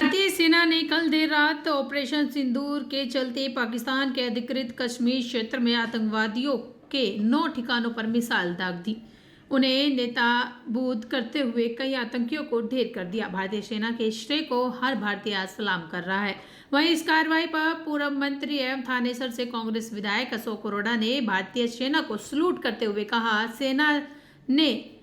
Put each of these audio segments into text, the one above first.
भारतीय सेना ने कल देर रात ऑपरेशन सिंदूर के चलते पाकिस्तान के अधिकृत कश्मीर क्षेत्र में आतंकवादियों के 9 ठिकानों पर मिसाइल दाग दी। उन्हें नेताबूद करते हुए कई आतंकियों को ढेर कर दिया। भारतीय सेना के श्रेय को हर भारतीय आज सलाम कर रहा है। वहीं इस कार्रवाई पर पूर्व मंत्री एवं थानेसर से कांग्रेस विधायक अशोक अरोड़ा ने भारतीय सेना को सलूट करते हुए कहा, सेना ने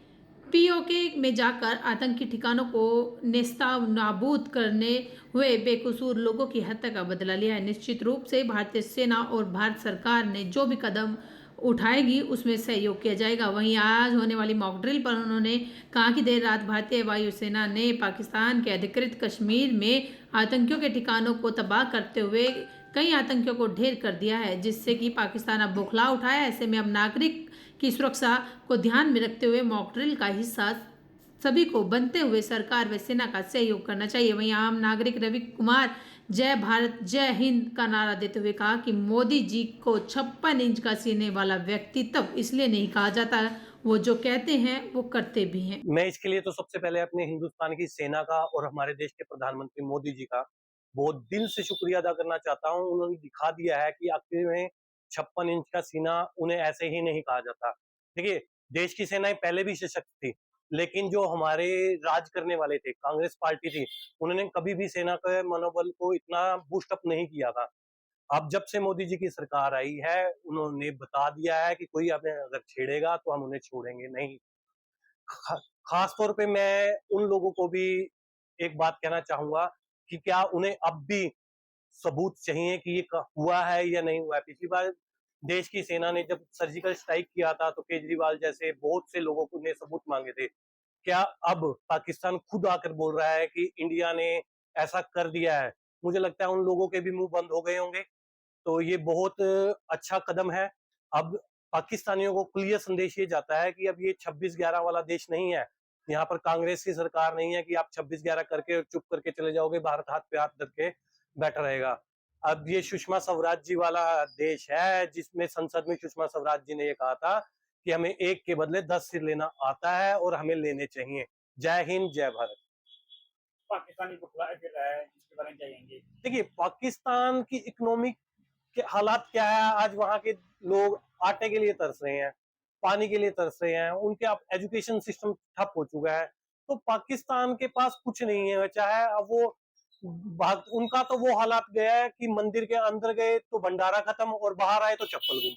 पीओके में जाकर आतंकी ठिकानों को नेस्तनाबूद करने हुए बेकसूर लोगों की हत्या का बदला लिया है। निश्चित रूप से भारतीय सेना और भारत सरकार ने जो भी कदम उठाएगी उसमें सहयोग किया जाएगा। वहीं आज होने वाली मॉक ड्रिल पर उन्होंने कहा कि देर रात भारतीय वायुसेना ने पाकिस्तान के अधिकृत कश्मीर में आतंकियों के ठिकानों को तबाह करते हुए कई आतंकियों को ढेर कर दिया है, जिससे कि पाकिस्तान अब बौखला उठा है। ऐसे में अब नागरिक की सुरक्षा को ध्यान में रखते हुए मॉक ड्रिल का हिस्सा सभी को बनते हुए सरकार व सेना का सहयोग करना चाहिए। वहीं आम नागरिक रवि कुमार जय भारत जय हिंद का नारा देते हुए कहा कि मोदी जी को 56 इंच का सीने वाला व्यक्तित्व इसलिए नहीं कहा जाता, वो जो कहते हैं वो करते भी हैं। मैं इसके लिए तो सबसे पहले अपने हिंदुस्तान की सेना का और हमारे देश के प्रधानमंत्री मोदी जी का बहुत दिल से शुक्रिया अदा करना चाहता हूँ। उन्होंने दिखा दिया है कि आखिर में 56 इंच का सीना उन्हें ऐसे ही नहीं कहा जाता। देखिए, देश की सेनाएं पहले भी सशक्त थी, लेकिन जो हमारे राज करने वाले थे, कांग्रेस पार्टी थी, उन्होंने कभी भी सेना के मनोबल को इतना बूस्ट अप नहीं किया था। अब जब से मोदी जी की सरकार आई है, उन्होंने बता दिया है कि कोई हमें अगर छेड़ेगा तो हम उन्हें छोड़ेंगे नहीं। खा खास तौर पे मैं उन लोगों को भी एक बात कहना चाहूँगा कि क्या उन्हें अब भी सबूत चाहिए कि ये हुआ है या नहीं हुआ है। पिछली बार देश की सेना ने जब सर्जिकल स्ट्राइक किया था तो केजरीवाल जैसे बहुत से लोगों को ने सबूत मांगे थे। क्या अब पाकिस्तान खुद आकर बोल रहा है कि इंडिया ने ऐसा कर दिया है? मुझे लगता है उन लोगों के भी मुंह बंद हो गए होंगे। तो ये बहुत अच्छा कदम है। अब पाकिस्तानियों को क्लियर संदेश ये जाता है कि अब ये 26-11 वाला देश नहीं है। यहाँ पर कांग्रेस की सरकार नहीं है कि आप 26-11 करके चुप करके चले जाओगे, भारत हाथ पे हाथ धर के बैठा रहेगा। अब ये सुषमा स्वराज जी वाला देश है, जिसमें संसद में सुषमा स्वराज जी ने ये कहा था कि हमें एक के बदले 10 सिर लेना आता है और हमें लेने चाहिए। जय हिंद, जय भारत। पाकिस्तानी बौखलाया फिर रहा है, इसके बारे में जाएंगे। देखिए, पाकिस्तान की इकोनॉमिक के हालात क्या है, आज वहां के लोग आटे के लिए तरस रहे हैं, पानी के लिए तरस रहे हैं, उनके अब एजुकेशन सिस्टम ठप हो चुका है। तो पाकिस्तान के पास कुछ नहीं है, चाहे अब वो भाग उनका तो वो हालात गया है कि मंदिर के अंदर गए तो भंडारा खत्म और बाहर आए तो चप्पल गुम।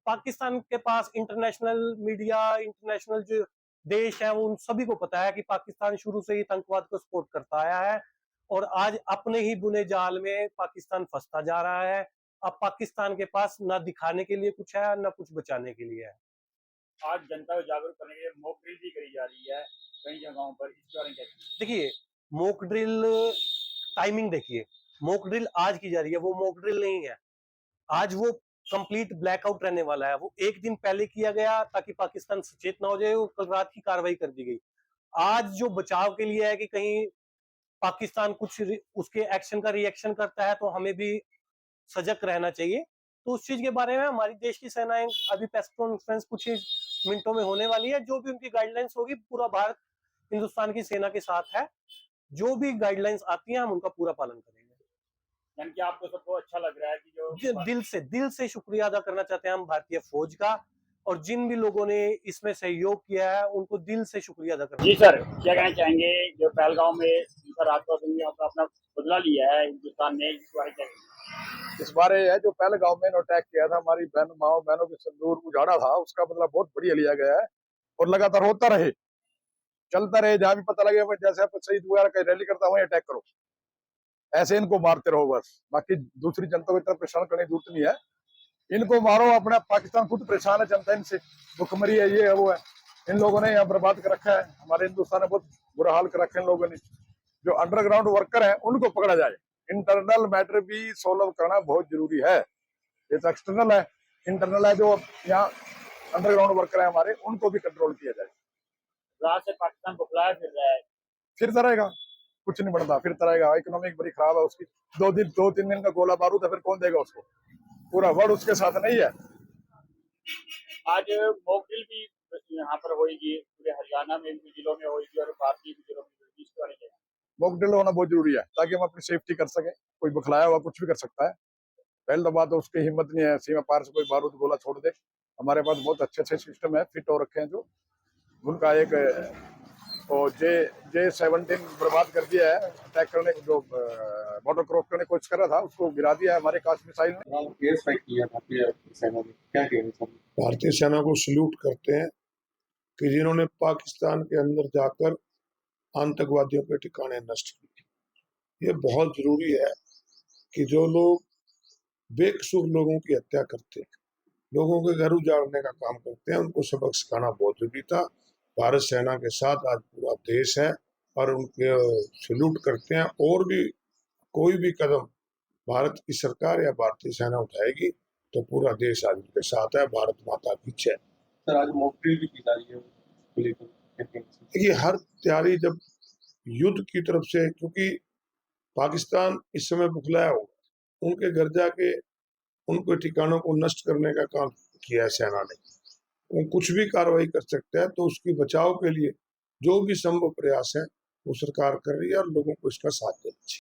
पाकिस्तान के पास इंटरनेशनल मीडिया, इंटरनेशनल जो देश है, उन सभी को पता है कि पाकिस्तान शुरू से ही आतंकवाद को सपोर्ट करता आया है और आज अपने ही बुने जाल में पाकिस्तान फंसता जा रहा है। अब पाकिस्तान के पास ना दिखाने के लिए कुछ है, ना कुछ बचाने के लिए है। आज जनता को जागरूक करने के लिए मॉक ड्रिल भी करी जा रही है कई जगहों पर, इसके बारे में क्या कहेंगे? देखिए, मॉक ड्रिल टाइमिंग देखिए, मॉक ड्रिल आज की जा रही है, वो मॉक ड्रिल नहीं है। आज वो कंप्लीट ब्लैकआउट रहने वाला है। वो एक दिन पहले किया गया ताकि पाकिस्तान सचेत ना हो जाए और कल रात की कार्रवाई कर दी गई। आज जो बचाव के लिए है कि कहीं पाकिस्तान कुछ उसके एक्शन का रिएक्शन करता है तो हमें भी सजग रहना चाहिए। तो उस चीज के बारे में हमारी देश की सेनाएं अभी प्रेस कॉन्फ्रेंस कुछ ही मिनटों में होने वाली है। जो भी उनकी गाइडलाइंस होगी, पूरा भारत हिंदुस्तान की सेना के साथ है। जो भी गाइडलाइंस आती हैं हम उनका पूरा पालन करेंगे। यानी कि आपको सबको अच्छा लग रहा है कि जो दिल से शुक्रिया अदा करना चाहते हैं हम भारतीय फौज का, और जिन भी लोगों ने इसमें सहयोग किया है उनको दिल से शुक्रिया अदा करना। जी सर, क्या कहना चाहेंगे जो पहलगांव में रात को अपना बदला लिया है हिंदुस्तान ने, इसके बारे में क्या कहेंगे? इस बारे है जो पहलगांव में अटैक किया था, हमारी माओ बहनों के सिंदूर उजाड़ा था, उसका बदला बहुत बढ़िया लिया गया है और लगातार होता रहे, चलता रहे। जहां भी पता लगे जैसे आप शहीद वगैरह का रैली करता वहीं अटैक करो, ऐसे इनको मारते रहो बस। बाकी दूसरी जनता को इतना परेशान करने की जरूरत नहीं है, इनको मारो। अपना पाकिस्तान खुद परेशान है, जनता इनसे भुखमरी है, ये है वो है। इन लोगों ने यहाँ बर्बाद कर रखा है, हमारे हिंदुस्तान में बहुत बुरा हाल कर रखा है इन लोगों ने। जो अंडरग्राउंड वर्कर है उनको पकड़ा जाए, इंटरनल मैटर भी सोल्व करना बहुत जरूरी है। ये तो एक्सटर्नल है, इंटरनल है। जो यहाँ अंडरग्राउंड वर्कर है हमारे, उनको भी कंट्रोल किया जाए। रात से पाकिस्तान बौखलाया फिर रहा है, फिरता रहेगा, कुछ नहीं बढ़ता, फिरता रहेगा। इकोनॉमिक बड़ी खराब है उसकी। 2-3 दिन का गोला बारूद है, फिर कौन देगा उसको? पूरा वर्ल्ड उसके साथ नहीं है। आज मॉक ड्रिल भी यहाँ पर होगी, पूरे हरियाणा में भी जिलों में होगी और भारतीय जिलों में होगी, इसके बारे में क्या कहेंगे? मॉक ड्रिल होना बहुत जरूरी है ताकि हम अपनी सेफ्टी कर सकें। कोई बखलाया हुआ कुछ भी कर सकता है। पहले तो बात तो उसकी हिम्मत नहीं है सीमा पार से कोई बारूद गोला छोड़ दे। हमारे पास बहुत अच्छे अच्छे सिस्टम है, फिट हो रखे हैं जो उनका एक J-17 बर्बाद कर दिया है। अटैक करने जो बॉर्डर क्रॉस करने की कोशिश कर रहा था उसको गिरा दिया है हमारे काश मिसाइल ने। एयर स्ट्राइक किया भारतीय सेना ने, क्या कहना चाहिए? भारतीय सेना को सल्यूट करते हैं कि जिन्होंने पाकिस्तान के अंदर जाकर आतंकवादियों के ठिकाने नष्ट किए। ये बहुत जरूरी है कि जो लोग बेकसूर लोगों की हत्या करते हैं, लोगों के घर उजाड़ने का काम करते हैं, उनको सबक सिखाना बहुत जरूरी था। भारत सेना के साथ आज पूरा देश है और उनके सल्यूट करते हैं। और भी कोई भी कदम भारत की सरकार या भारतीय सेना उठाएगी तो पूरा देश आज उनके साथ है। भारत माता की जय। सर, आज मॉक ड्रिल भी की जा रही है उसको लेकर, क्या कहना चाहिए? देखिए, हर तैयारी जब युद्ध की तरफ से, क्योंकि पाकिस्तान इस समय बुखलाया हुआ, उनके घर जाके उनके ठिकानों को नष्ट करने का काम किया है सेना ने। वो कुछ भी कार्रवाई कर सकते हैं, तो उसकी बचाव के लिए जो भी संभव प्रयास है वो सरकार कर रही है और लोगों को इसका साथ देना चाहिए।